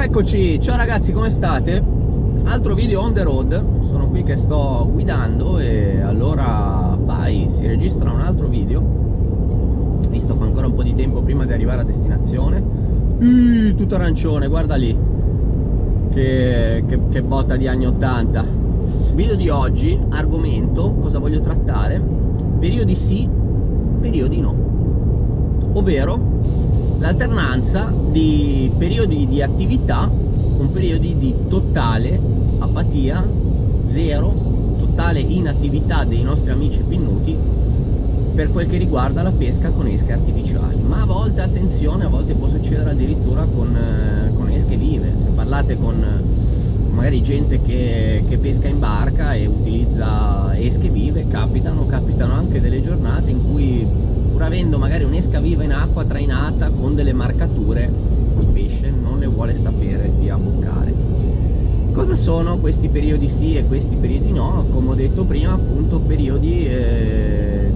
Eccoci, ciao ragazzi, come state? Altro video on the road, sono qui che sto guidando e allora vai, si registra un altro video, visto che ho ancora un po' di tempo prima di arrivare a destinazione. Tutto arancione, guarda lì, che botta di anni 80. Video di oggi, argomento, cosa voglio trattare? Periodi sì, periodi no, ovvero l'alternanza di periodi di attività con periodi di totale apatia, zero, totale inattività dei nostri amici pinnuti per quel che riguarda la pesca con esche artificiali. Ma a volte, attenzione, a volte può succedere addirittura con esche vive. Se parlate con magari gente che pesca in barca e utilizza esche vive, capitano anche delle giornate in cui, pur avendo magari un'esca viva in acqua trainata con delle marcature, il pesce non ne vuole sapere di abboccare. Cosa sono questi periodi sì e questi periodi no? Come ho detto prima, appunto, periodi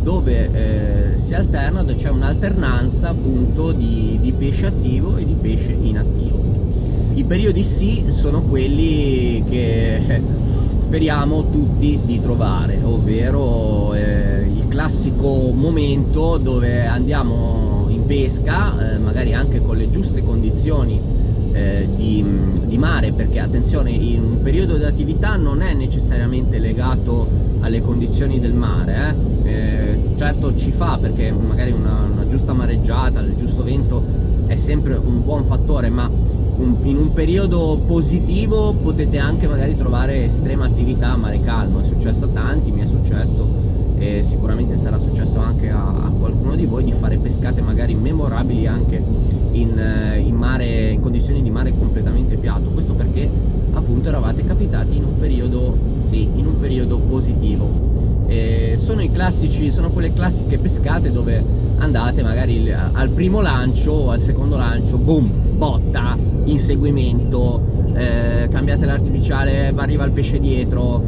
dove si alterna, dove c'è un'alternanza appunto di pesce attivo e di pesce inattivo. I periodi sì sono quelli che speriamo tutti di trovare, ovvero il classico momento dove andiamo in pesca, magari anche con le giuste condizioni di mare, perché attenzione, un periodo di attività non è necessariamente legato alle condizioni del mare, certo ci fa, perché magari una giusta mareggiata, il giusto vento è sempre un buon fattore, ma in un periodo positivo potete anche magari trovare estrema attività a mare calmo. È successo a tanti, mi è successo e sicuramente sarà successo anche a qualcuno di voi di fare pescate magari memorabili anche in condizioni di mare completamente piatto. Questo perché appunto eravate capitati in un periodo, sì, in un periodo positivo. Sono quelle classiche pescate dove andate magari al primo lancio o al secondo lancio, boom, botta, inseguimento, cambiate l'artificiale, arriva il pesce dietro,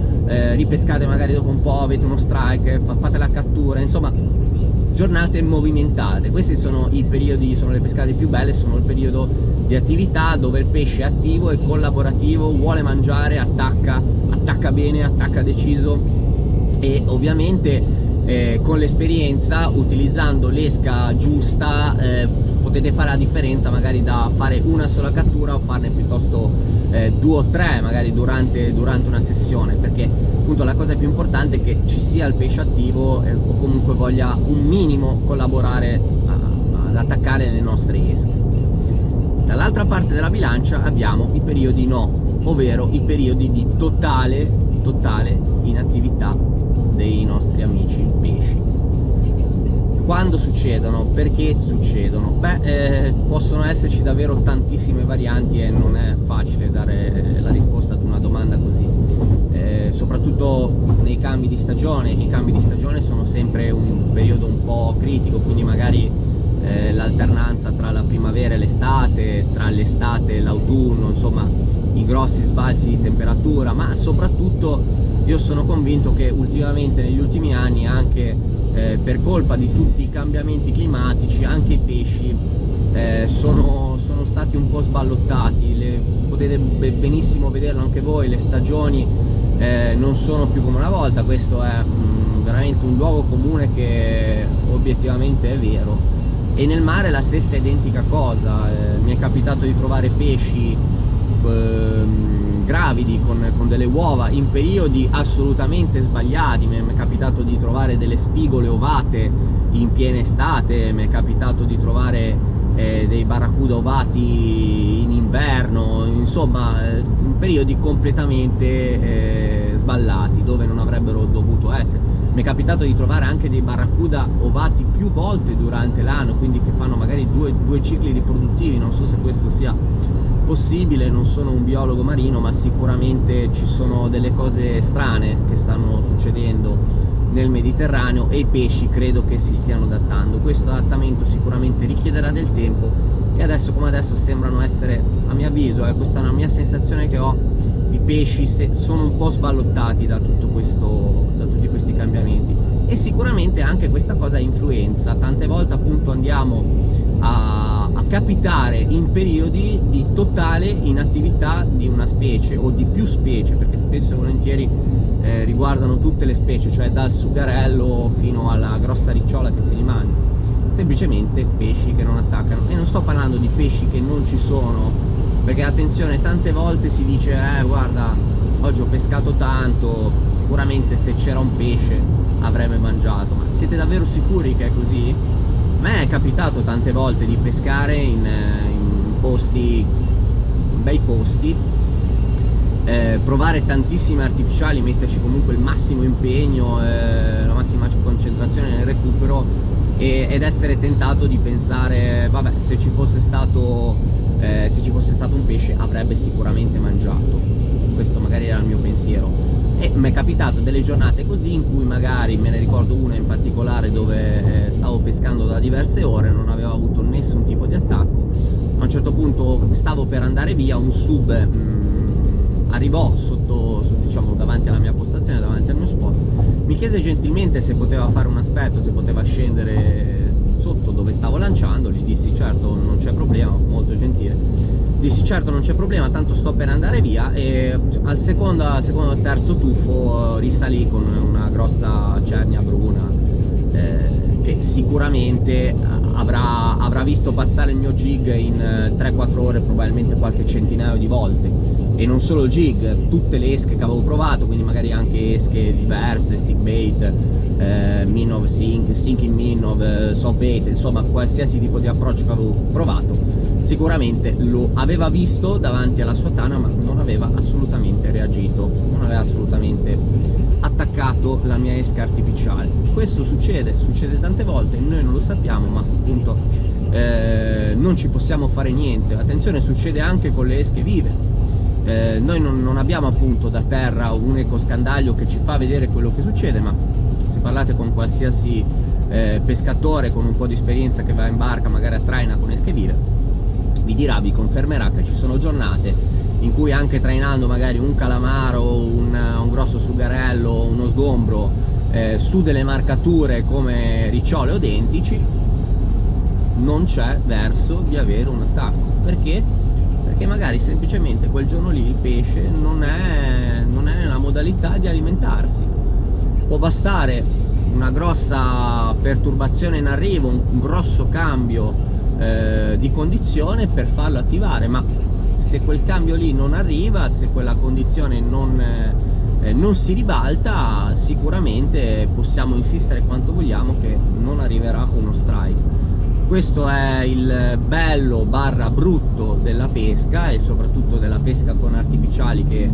ripescate magari dopo un po', avete uno strike, fate la cattura, insomma giornate movimentate. Questi sono i periodi, sono le pescate più belle, sono il periodo di attività dove il pesce è attivo e collaborativo, vuole mangiare, attacca bene, attacca deciso, e ovviamente con l'esperienza, utilizzando l'esca giusta, potete fare la differenza magari da fare una sola cattura o farne piuttosto 2 o 3 magari durante una sessione, perché appunto la cosa più importante è che ci sia il pesce attivo o comunque voglia un minimo collaborare ad attaccare le nostre esche. Dall'altra parte della bilancia abbiamo i periodi no, ovvero i periodi di totale inattività dei nostri amici pesci. Quando succedono? Perché succedono? Possono esserci davvero tantissime varianti e non è facile dare la risposta ad una domanda così, soprattutto nei cambi di stagione. I cambi di stagione sono sempre un periodo un po' critico, quindi magari l'alternanza tra la primavera e l'estate, tra l'estate e l'autunno, insomma i grossi sbalzi di temperatura, ma soprattutto io sono convinto che ultimamente, negli ultimi anni, anche per colpa di tutti i cambiamenti climatici, anche i pesci sono stati un po' sballottati. Potete benissimo vederlo anche voi, le stagioni non sono più come una volta. Questo è veramente un luogo comune che obiettivamente è vero, e nel mare la stessa identica cosa. Mi è capitato di trovare pesci gravidi con delle uova in periodi assolutamente sbagliati. Mi è capitato di trovare delle spigole ovate in piena estate, mi è capitato di trovare dei barracuda ovati in inverno, insomma in periodi completamente sballati, dove non avrebbero dovuto essere. Mi è capitato di trovare anche dei barracuda ovati più volte durante l'anno, quindi che fanno magari due cicli riproduttivi. Non so se questo sia possibile, non sono un biologo marino, ma sicuramente ci sono delle cose strane che stanno succedendo nel Mediterraneo e i pesci credo che si stiano adattando. Questo adattamento sicuramente richiederà del tempo e adesso come adesso sembrano essere, a mio avviso, questa è una mia sensazione che ho, i pesci sono un po' sballottati da tutti questi cambiamenti, e sicuramente anche questa cosa influenza. Tante volte appunto andiamo a capitare in periodi di totale inattività di una specie o di più specie, perché spesso e volentieri riguardano tutte le specie, cioè dal sugarello fino alla grossa ricciola che se li mangia, semplicemente pesci che non attaccano. E non sto parlando di pesci che non ci sono, perché attenzione, tante volte si dice guarda, oggi ho pescato tanto, sicuramente se c'era un pesce avrebbe mangiato. Ma siete davvero sicuri che è così? A me è capitato tante volte di pescare in posti, in bei posti, provare tantissimi artificiali, metterci comunque il massimo impegno, la massima concentrazione nel recupero, ed essere tentato di pensare vabbè, se ci fosse stato un pesce avrebbe sicuramente mangiato. Questo magari era il mio pensiero. E mi è capitato delle giornate così in cui magari, me ne ricordo una in particolare dove stavo pescando da diverse ore, non avevo avuto nessun tipo di attacco. A un certo punto stavo per andare via, un sub arrivò diciamo davanti alla mia postazione, davanti al mio spot, mi chiese gentilmente se poteva fare un aspetto, se poteva scendere sotto dove stavo lanciando. Gli dissi certo, non c'è problema, molto gentile. Dissi certo, non c'è problema, tanto sto per andare via, e al secondo o terzo tuffo risalì con una grossa cernia bruna che sicuramente avrà visto passare il mio jig in 3-4 ore, probabilmente qualche centinaio di volte. E non solo jig, tutte le esche che avevo provato, quindi magari anche esche diverse, stick bait, minnow sink, sinking minnow, soft bait, insomma qualsiasi tipo di approccio che avevo provato, sicuramente lo aveva visto davanti alla sua tana, ma non aveva assolutamente reagito, non aveva assolutamente attaccato la mia esca artificiale. Questo succede tante volte, noi non lo sappiamo, ma appunto non ci possiamo fare niente. Attenzione, succede anche con le esche vive. Noi non abbiamo appunto da terra un ecoscandaglio che ci fa vedere quello che succede, ma se parlate con qualsiasi pescatore con un po' di esperienza che va in barca, magari a traina con esche vive, vi vi confermerà che ci sono giornate in cui anche trainando magari un calamaro, un grosso sugarello, uno sgombro su delle marcature come ricciole o dentici, non c'è verso di avere un attacco. Perché? Perché magari semplicemente quel giorno lì il pesce non è nella modalità di alimentarsi. Può bastare una grossa perturbazione in arrivo, un grosso cambio di condizione per farlo attivare, ma se quel cambio lì non arriva, se quella condizione non si ribalta, sicuramente possiamo insistere quanto vogliamo che non arriverà uno strike. Questo è il bello barra brutto della pesca, e soprattutto della pesca con artificiali, che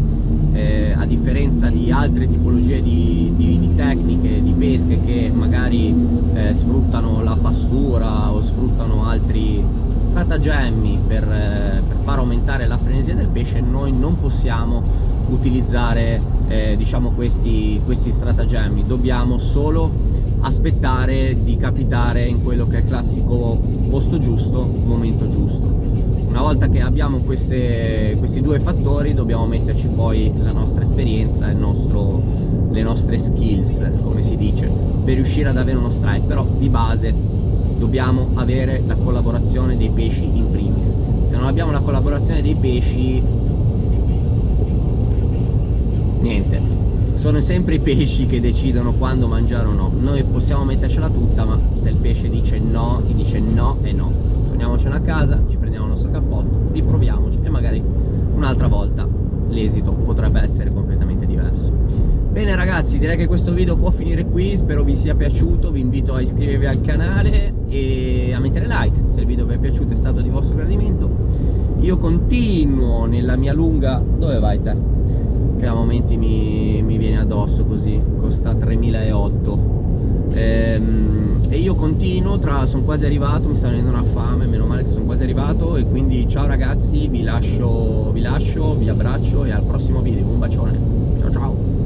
a differenza di altre tipologie di tecniche di pesche che magari sfruttano la pastura o sfruttano altri stratagemmi per far aumentare la frenesia del pesce, noi non possiamo utilizzare diciamo questi stratagemmi. Dobbiamo solo aspettare di capitare in quello che è il classico posto giusto, momento giusto. Una volta che abbiamo questi due fattori, dobbiamo metterci poi la nostra esperienza e le nostre skills, come si dice, per riuscire ad avere uno strike. Però di base dobbiamo avere la collaborazione dei pesci in primis. Se non abbiamo la collaborazione dei pesci, niente. Sono sempre i pesci che decidono quando mangiare o no. Noi possiamo mettercela tutta, ma se il pesce dice no, ti dice no e no. Torniamocene a casa, ci prendiamo il nostro cappotto, riproviamoci e magari un'altra volta l'esito potrebbe essere completamente diverso. Bene ragazzi, direi che questo video può finire qui, spero vi sia piaciuto, vi invito a iscrivervi al canale e a mettere like se il video vi è piaciuto e è stato di vostro gradimento. Io continuo nella mia lunga... Dove vai te? Che a momenti mi viene addosso così, costa 3008 e io continuo, sono quasi arrivato, mi sta venendo una fame, meno male che sono quasi arrivato, e quindi ciao ragazzi, vi lascio, vi abbraccio e al prossimo video, un bacione, ciao ciao.